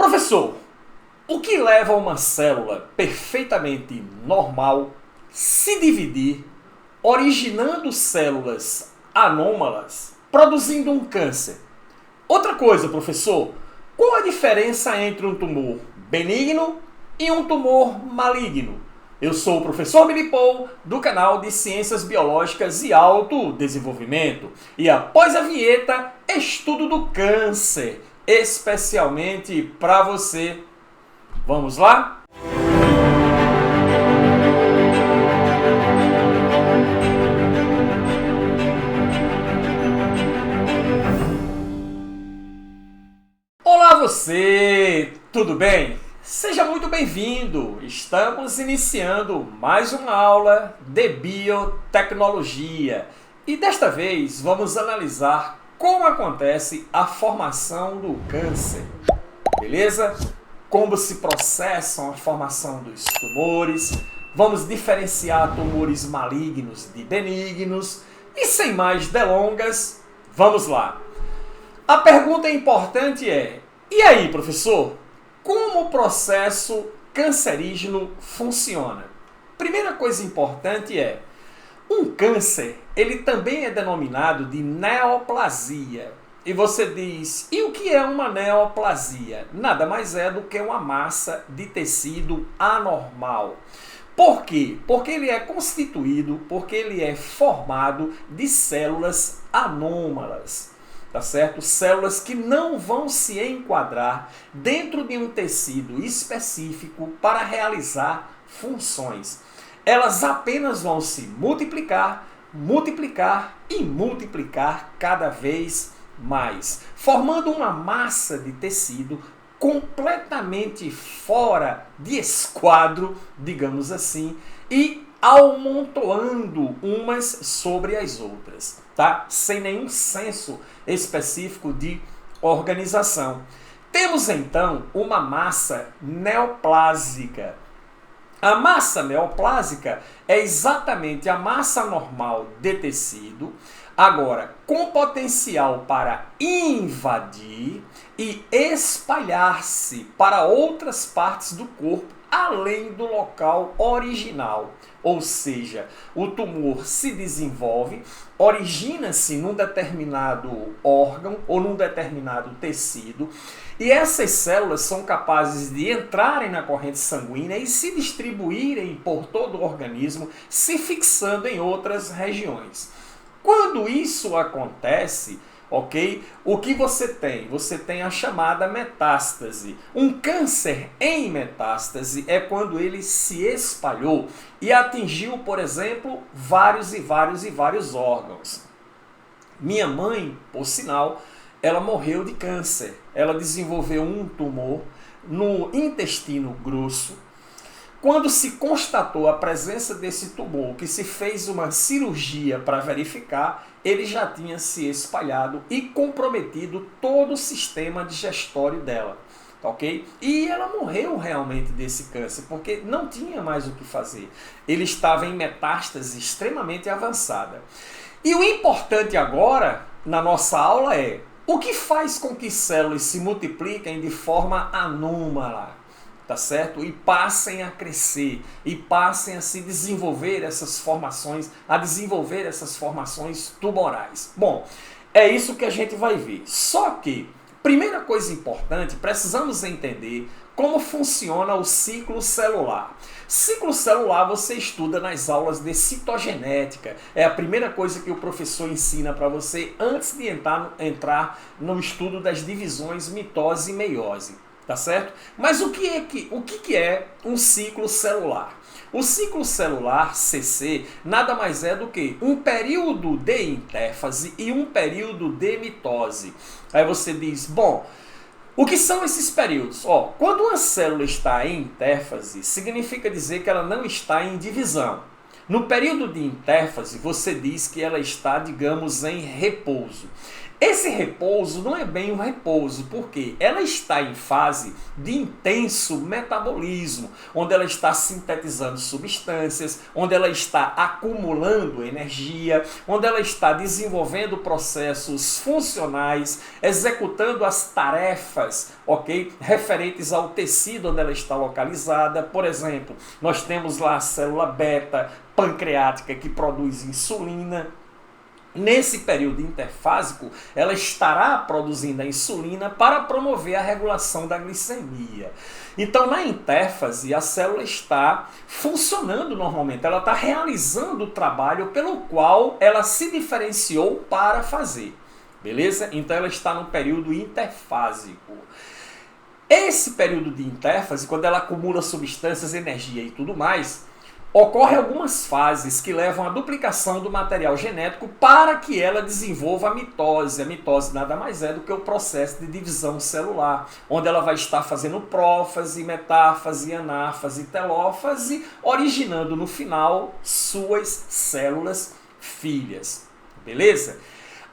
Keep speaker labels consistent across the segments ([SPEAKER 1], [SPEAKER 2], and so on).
[SPEAKER 1] Professor, o que leva uma célula perfeitamente normal se dividir, originando células anômalas, produzindo um câncer? Outra coisa, professor, qual a diferença entre um tumor benigno e um tumor maligno? Eu sou o professor Billy Paul, do canal de Ciências Biológicas e Autodesenvolvimento. E após a vinheta, estudo do câncer, especialmente para você. Vamos lá? Olá você, tudo bem? Seja muito bem-vindo! Estamos iniciando mais uma aula de biotecnologia e desta vez vamos analisar como acontece a formação do câncer, beleza? Como se processam a formação dos tumores, vamos diferenciar tumores malignos de benignos e sem mais delongas, vamos lá! A pergunta importante é: e aí, professor? Como o processo cancerígeno funciona? Primeira coisa importante é, um câncer, ele também é denominado de neoplasia. E você diz, e o que é uma neoplasia? Nada mais é do que uma massa de tecido anormal. Por quê? Porque ele é constituído, porque ele é formado de células anômalas. Tá certo? Células que não vão se enquadrar dentro de um tecido específico para realizar funções. Elas apenas vão se multiplicar, multiplicar e multiplicar cada vez mais, formando uma massa de tecido completamente fora de esquadro, digamos assim, e amontoando umas sobre as outras, tá? Sem nenhum senso específico de organização. Temos então uma massa neoplásica. A massa neoplásica é exatamente a massa normal de tecido, agora com potencial para invadir e espalhar-se para outras partes do corpo, além do local original. Ou seja, o tumor se desenvolve, origina-se num determinado órgão ou num determinado tecido, e essas células são capazes de entrarem na corrente sanguínea e se distribuírem por todo o organismo, se fixando em outras regiões. Quando isso acontece, ok? O que você tem? Você tem a chamada metástase. Um câncer em metástase é quando ele se espalhou e atingiu, por exemplo, vários órgãos. Minha mãe, por sinal, ela morreu de câncer. Ela desenvolveu um tumor no intestino grosso. Quando se constatou a presença desse tumor, que se fez uma cirurgia para verificar, ele já tinha se espalhado e comprometido todo o sistema digestório dela, ok? E ela morreu realmente desse câncer, porque não tinha mais o que fazer. Ele estava em metástase extremamente avançada. E o importante agora, na nossa aula, é o que faz com que células se multipliquem de forma anômala, tá certo? E passem a crescer, e passem a se desenvolver essas formações, a desenvolver essas formações tumorais. Bom, é isso que a gente vai ver. Só que, primeira coisa importante, precisamos entender como funciona o ciclo celular. Ciclo celular você estuda nas aulas de citogenética. É a primeira coisa que o professor ensina para você antes de entrar no estudo das divisões mitose e meiose. Tá certo? Mas o que é um ciclo celular? O ciclo celular, CC, nada mais é do que um período de intérfase e um período de mitose. Aí você diz, bom, o que são esses períodos? Quando uma célula está em intérfase, significa dizer que ela não está em divisão. No período de intérfase, você diz que ela está, digamos, em repouso. Esse repouso não é bem um repouso, porque ela está em fase de intenso metabolismo, onde ela está sintetizando substâncias, onde ela está acumulando energia, onde ela está desenvolvendo processos funcionais, executando as tarefas, ok, referentes ao tecido onde ela está localizada. Por exemplo, nós temos lá a célula beta pancreática que produz insulina. Nesse período interfásico, ela estará produzindo a insulina para promover a regulação da glicemia. Então, na intérfase, a célula está funcionando normalmente, ela está realizando o trabalho pelo qual ela se diferenciou para fazer. Beleza? Então, ela está no período interfásico. Esse período de intérfase, quando ela acumula substâncias, energia e tudo mais, ocorrem algumas fases que levam à duplicação do material genético para que ela desenvolva a mitose. A mitose nada mais é do que o processo de divisão celular, onde ela vai estar fazendo prófase, metáfase, anáfase, telófase, originando no final suas células filhas. Beleza?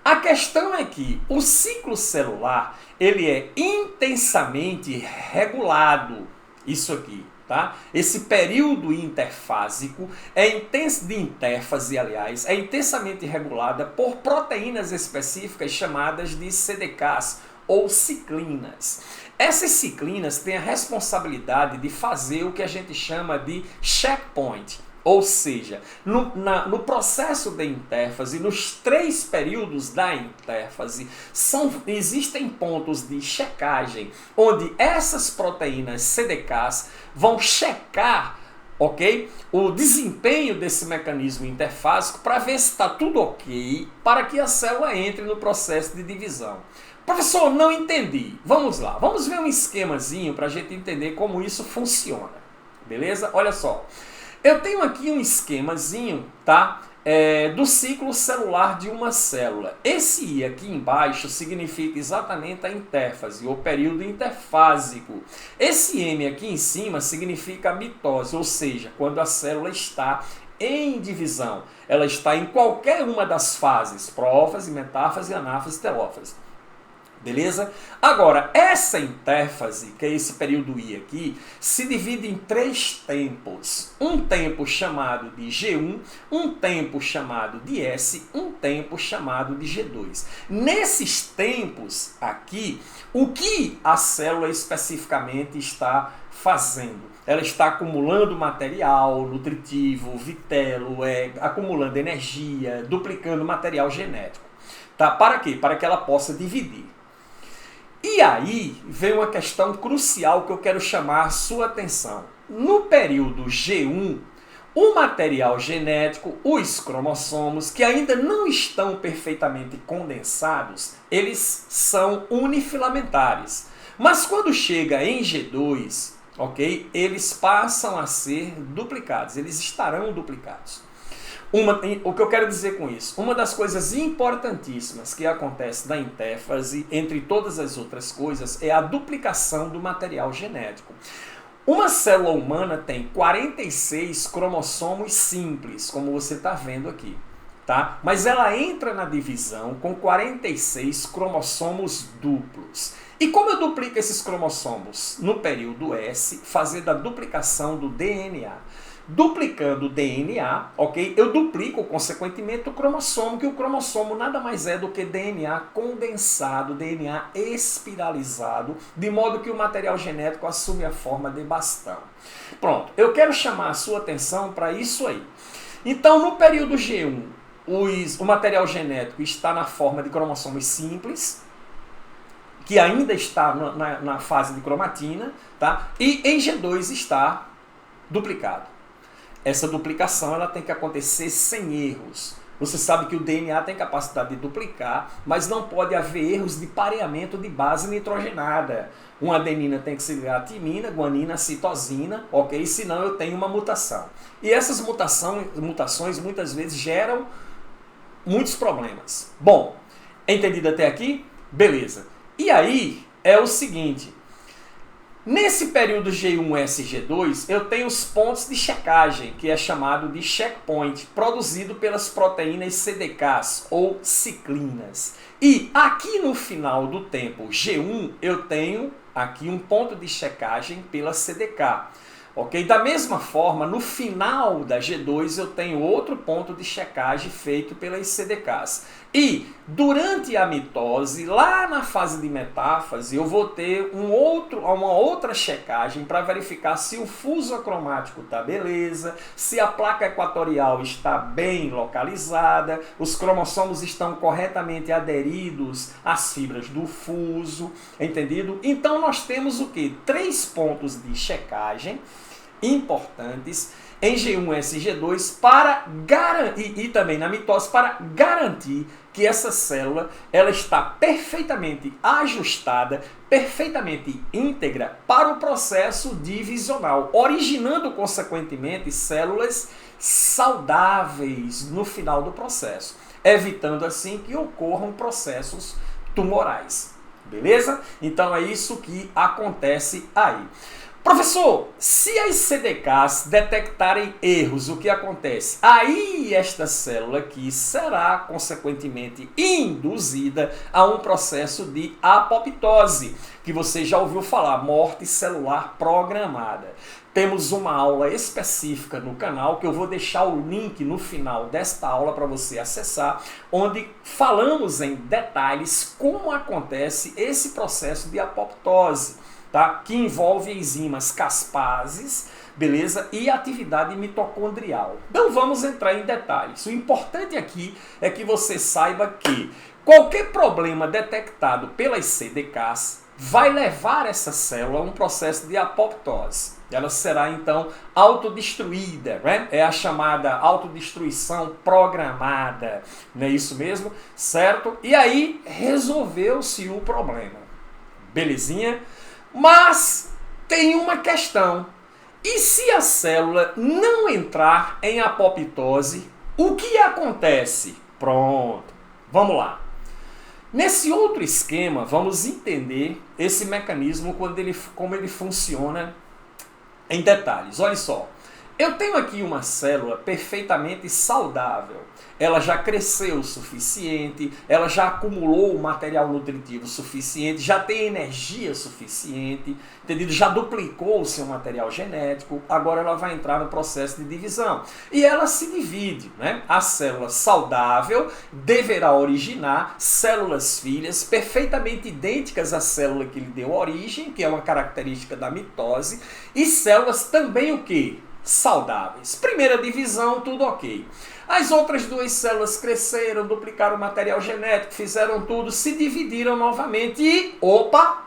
[SPEAKER 1] A questão é que o ciclo celular ele é intensamente regulado. Isso aqui. Tá? Esse período interfásico de intérfase, aliás, é intensamente regulada por proteínas específicas chamadas de CDKs ou ciclinas. Essas ciclinas têm a responsabilidade de fazer o que a gente chama de checkpoint. Ou seja, no processo da intérfase, nos 3 períodos da intérfase, existem pontos de checagem, onde essas proteínas CDKs vão checar, ok, o desempenho desse mecanismo interfásico para ver se está tudo ok, para que a célula entre no processo de divisão. Professor, não entendi. Vamos lá, vamos ver um esquemazinho para a gente entender como isso funciona. Beleza? Olha só. Eu tenho aqui um esquemazinho, tá? Do ciclo celular de uma célula. Esse I aqui embaixo significa exatamente a intérfase, ou período interfásico. Esse M aqui em cima significa a mitose, ou seja, quando a célula está em divisão. Ela está em qualquer uma das fases, prófase, metáfase, anáfase, telófase. Beleza? Agora, essa intérfase, que é esse período I aqui, se divide em 3 tempos. Um tempo chamado de G1, um tempo chamado de S, um tempo chamado de G2. Nesses tempos aqui, o que a célula especificamente está fazendo? Ela está acumulando material nutritivo, vitelo, acumulando energia, duplicando material genético. Tá? Para quê? Para que ela possa dividir. E aí vem uma questão crucial que eu quero chamar a sua atenção. No período G1, o material genético, os cromossomos, que ainda não estão perfeitamente condensados, eles são unifilamentares. Mas quando chega em G2, ok, eles passam a ser duplicados, eles estarão duplicados. O que eu quero dizer com isso? Uma das coisas importantíssimas que acontece na intérfase, entre todas as outras coisas, é a duplicação do material genético. Uma célula humana tem 46 cromossomos simples, como você está vendo aqui. Tá? Mas ela entra na divisão com 46 cromossomos duplos. E como eu duplico esses cromossomos? No período S, fazendo a duplicação do DNA. Duplicando o DNA, ok? Eu duplico, consequentemente, o cromossomo, que o cromossomo nada mais é do que DNA condensado, DNA espiralizado, de modo que o material genético assume a forma de bastão. Pronto, eu quero chamar a sua atenção para isso aí. Então, no período G1, o material genético está na forma de cromossomos simples, que ainda está na fase de cromatina, tá? E em G2 está duplicado. Essa duplicação ela tem que acontecer sem erros. Você sabe que o DNA tem capacidade de duplicar, mas não pode haver erros de pareamento de base nitrogenada. Uma adenina tem que se ligar a timina, guanina, citosina, ok? Senão eu tenho uma mutação. E essas mutações muitas vezes geram muitos problemas. Bom, entendido até aqui? Beleza. E aí é o seguinte... Nesse período G1-SG2, eu tenho os pontos de checagem, que é chamado de checkpoint, produzido pelas proteínas CDKs, ou ciclinas. E aqui no final do tempo G1, eu tenho aqui um ponto de checagem pela CDK. Ok? Da mesma forma, no final da G2 eu tenho outro ponto de checagem feito pelas CDKs. E durante a mitose, lá na fase de metáfase, eu vou ter uma outra checagem para verificar se o fuso acromático está beleza, se a placa equatorial está bem localizada, os cromossomos estão corretamente aderidos às fibras do fuso, entendido? Então nós temos o quê? 3 pontos de checagem importantes em G1-SG2 para garantir, e também na mitose, para garantir que essa célula ela está perfeitamente ajustada, perfeitamente íntegra para o processo divisional, originando, consequentemente, células saudáveis no final do processo, evitando assim que ocorram processos tumorais. Beleza? Então é isso que acontece aí. Professor, se as CDKs detectarem erros, o que acontece? Aí esta célula aqui será, consequentemente, induzida a um processo de apoptose, que você já ouviu falar, morte celular programada. Temos uma aula específica no canal, que eu vou deixar o link no final desta aula para você acessar, onde falamos em detalhes como acontece esse processo de apoptose. Tá? Que envolve enzimas caspases, beleza? E atividade mitocondrial. Não vamos entrar em detalhes. O importante aqui é que você saiba que qualquer problema detectado pelas CDKs vai levar essa célula a um processo de apoptose. Ela será, então, autodestruída, né? É a chamada autodestruição programada. Não é isso mesmo? Certo? E aí, resolveu-se o problema. Belezinha? Mas tem uma questão. E se a célula não entrar em apoptose, o que acontece? Pronto, vamos lá. Nesse outro esquema, vamos entender esse mecanismo, como ele funciona em detalhes. Olha só, eu tenho aqui uma célula perfeitamente saudável. Ela já cresceu o suficiente, ela já acumulou o material nutritivo suficiente, já tem energia suficiente, entendido? Já duplicou o seu material genético, agora ela vai entrar no processo de divisão. E ela se divide, né? A célula saudável deverá originar células filhas perfeitamente idênticas à célula que lhe deu origem, que é uma característica da mitose, e células também o quê? Saudáveis. Primeira divisão, tudo ok. As outras 2 células cresceram, duplicaram o material genético, fizeram tudo, se dividiram novamente e, opa,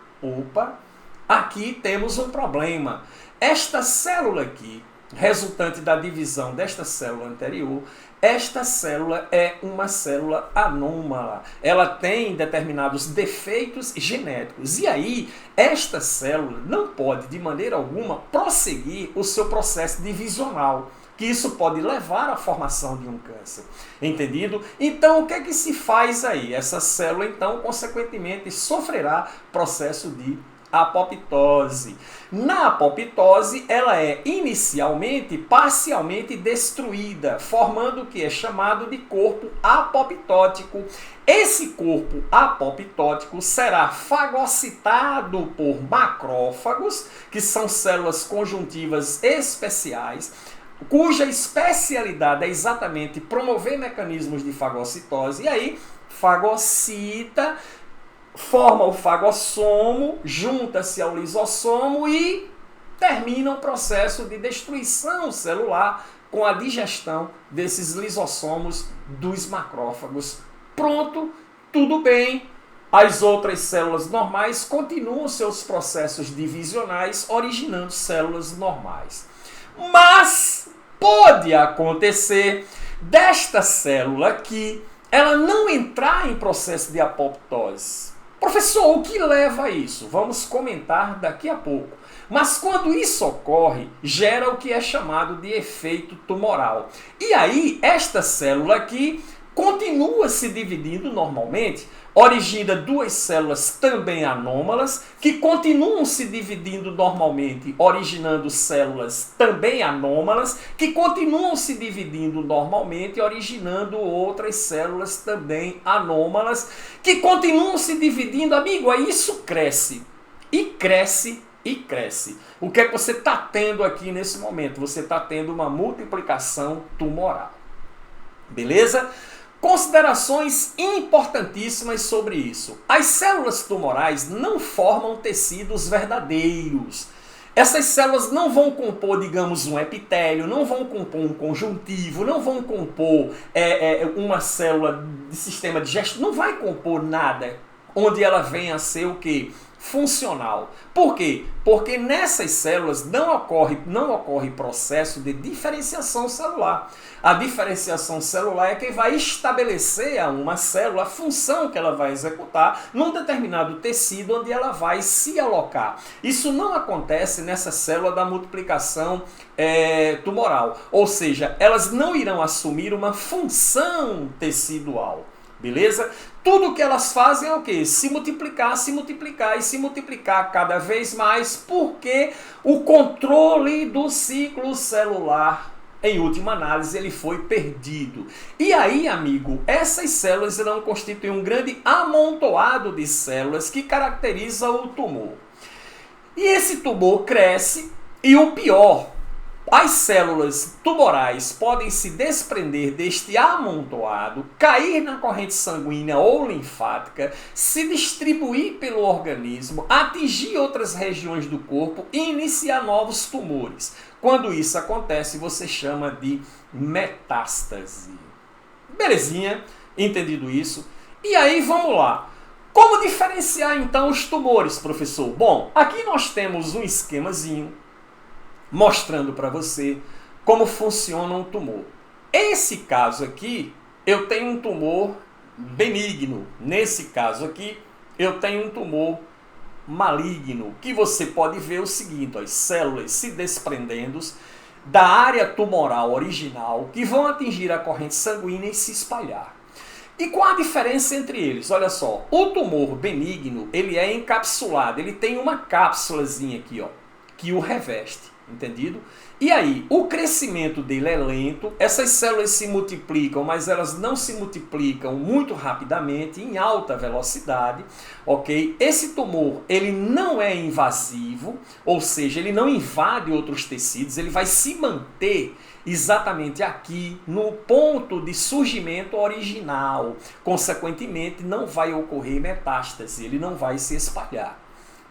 [SPEAKER 1] aqui temos um problema. Esta célula aqui, resultante da divisão desta célula anterior, esta célula é uma célula anômala. Ela tem determinados defeitos genéticos. E aí, esta célula não pode, de maneira alguma, prosseguir o seu processo divisional, que isso pode levar à formação de um câncer. Entendido? Então, o que é que se faz aí? Essa célula, então, consequentemente, sofrerá processo de apoptose. Na apoptose, ela é inicialmente parcialmente destruída, formando o que é chamado de corpo apoptótico. Esse corpo apoptótico será fagocitado por macrófagos, que são células conjuntivas especiais, cuja especialidade é exatamente promover mecanismos de fagocitose. E aí, fagocita, forma o fagossomo, junta-se ao lisossomo e termina o processo de destruição celular com a digestão desses lisossomos dos macrófagos. Pronto, tudo bem. As outras células normais continuam seus processos divisionais, originando células normais. Mas pode acontecer desta célula aqui ela não entrar em processo de apoptose. Professor, o que leva a isso? Vamos comentar daqui a pouco. Mas quando isso ocorre, gera o que é chamado de efeito tumoral. E aí, esta célula aqui continua se dividindo normalmente, origina duas células também anômalas, que continuam se dividindo normalmente, originando células também anômalas, que continuam se dividindo normalmente, originando outras células também anômalas, que continuam se dividindo, amigo, aí isso cresce, e cresce, e cresce. O que é que você está tendo aqui nesse momento? Você está tendo uma multiplicação tumoral. Beleza? Considerações importantíssimas sobre isso. As células tumorais não formam tecidos verdadeiros. Essas células não vão compor, digamos, um epitélio, não vão compor um conjuntivo, não vão compor uma célula de sistema digestivo, não vai compor nada onde ela venha a ser o quê? Funcional. Por quê? Porque nessas células não ocorre processo de diferenciação celular. A diferenciação celular é quem vai estabelecer a uma célula a função que ela vai executar num determinado tecido onde ela vai se alocar. Isso não acontece nessa célula da multiplicação tumoral. Ou seja, elas não irão assumir uma função tecidual. Beleza? Tudo que elas fazem é o quê? Se multiplicar, se multiplicar e se multiplicar cada vez mais, porque o controle do ciclo celular, em última análise, ele foi perdido. E aí, amigo, essas células irão constituir um grande amontoado de células que caracteriza o tumor. E esse tumor cresce e o pior, as células tumorais podem se desprender deste amontoado, cair na corrente sanguínea ou linfática, se distribuir pelo organismo, atingir outras regiões do corpo e iniciar novos tumores. Quando isso acontece, você chama de metástase. Belezinha? Entendido isso? E aí, vamos lá. Como diferenciar então os tumores, professor? Bom, aqui nós temos um esquemazinho mostrando para você como funciona um tumor. Esse caso aqui, eu tenho um tumor benigno. Nesse caso aqui, eu tenho um tumor maligno, que você pode ver o seguinte, ó, as células se desprendendo da área tumoral original, que vão atingir a corrente sanguínea e se espalhar. E qual a diferença entre eles? Olha só, o tumor benigno, ele é encapsulado, ele tem uma cápsulazinha aqui, ó, que o reveste. Entendido? E aí, o crescimento dele é lento, essas células se multiplicam, mas elas não se multiplicam muito rapidamente, em alta velocidade, ok? Esse tumor, ele não é invasivo, ou seja, ele não invade outros tecidos, ele vai se manter exatamente aqui, no ponto de surgimento original. Consequentemente, não vai ocorrer metástase, ele não vai se espalhar.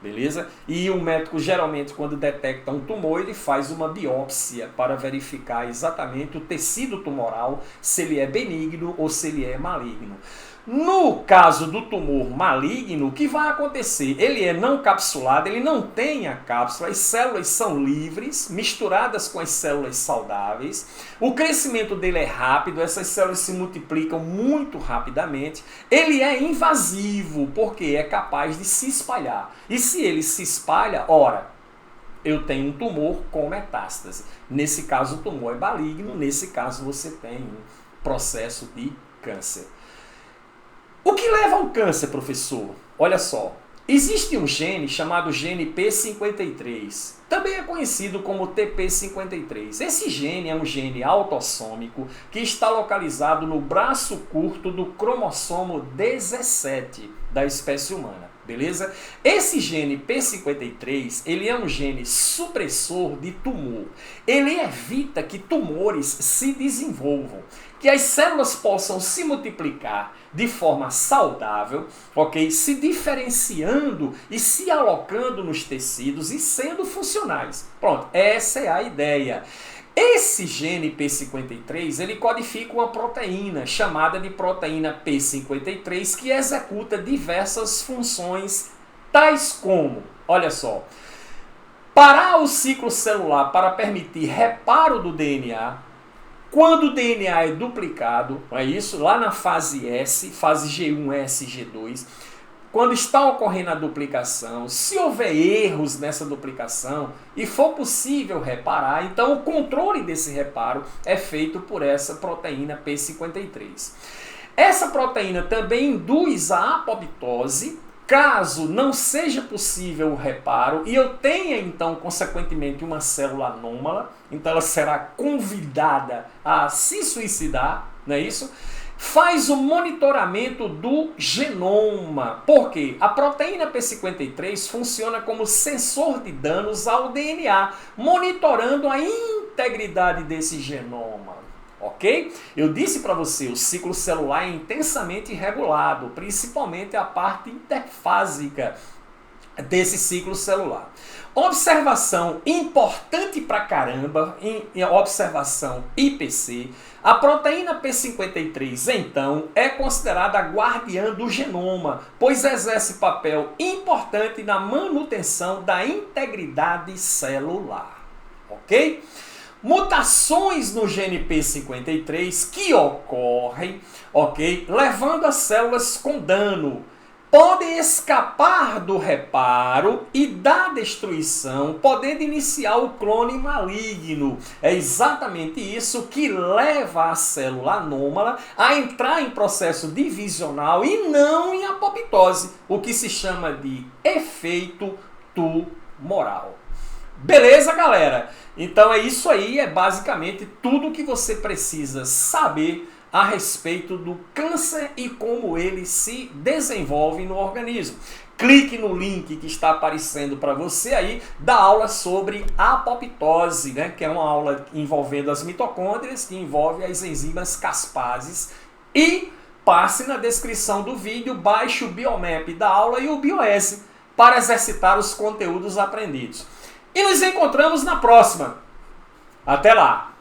[SPEAKER 1] Beleza? E o médico, geralmente, quando detecta um tumor, ele faz uma biópsia para verificar exatamente o tecido tumoral, se ele é benigno ou se ele é maligno. No caso do tumor maligno, o que vai acontecer? Ele é não capsulado, ele não tem a cápsula, as células são livres, misturadas com as células saudáveis, o crescimento dele é rápido, essas células se multiplicam muito rapidamente, ele é invasivo, porque é capaz de se espalhar. E se ele se espalha, ora, eu tenho um tumor com metástase. Nesse caso, o tumor é maligno, nesse caso, você tem um processo de câncer. O que leva ao câncer, professor? Olha só, existe um gene chamado gene P53, também é conhecido como TP53. Esse gene é um gene autossômico que está localizado no braço curto do cromossomo 17 da espécie humana. Beleza? Esse gene P53, ele é um gene supressor de tumor. Ele evita que tumores se desenvolvam, que as células possam se multiplicar de forma saudável, ok? Se diferenciando e se alocando nos tecidos e sendo funcionais. Pronto, essa é a ideia. Esse gene P53, ele codifica uma proteína chamada de proteína P53 que executa diversas funções, tais como, olha só, parar o ciclo celular para permitir reparo do DNA, quando o DNA é duplicado, não é isso? Lá na fase S, fase G1, S, G2, quando está ocorrendo a duplicação, se houver erros nessa duplicação e for possível reparar, então o controle desse reparo é feito por essa proteína P53. Essa proteína também induz a apoptose, caso não seja possível o reparo e eu tenha então consequentemente uma célula anômala, então ela será convidada a se suicidar, não é isso? Faz o monitoramento do genoma, porque a proteína P53 funciona como sensor de danos ao DNA, monitorando a integridade desse genoma. Ok? Eu disse para você, o ciclo celular é intensamente regulado, principalmente a parte interfásica desse ciclo celular. Observação importante pra caramba, observação IPC, a proteína P53, então, é considerada a guardiã do genoma, pois exerce papel importante na manutenção da integridade celular. Ok? Mutações no gene P53 que ocorrem, ok, levando as células com dano, podem escapar do reparo e da destruição, podendo iniciar o clone maligno. É exatamente isso que leva a célula anômala a entrar em processo divisional e não em apoptose, o que se chama de efeito tumoral. Beleza, galera? Então é isso aí, é basicamente tudo o que você precisa saber a respeito do câncer e como ele se desenvolve no organismo. Clique no link que está aparecendo para você aí da aula sobre apoptose, né? Que é uma aula envolvendo as mitocôndrias, que envolve as enzimas caspases. E passe na descrição do vídeo, baixe o biomap da aula e o bioesse para exercitar os conteúdos aprendidos. E nos encontramos na próxima. Até lá!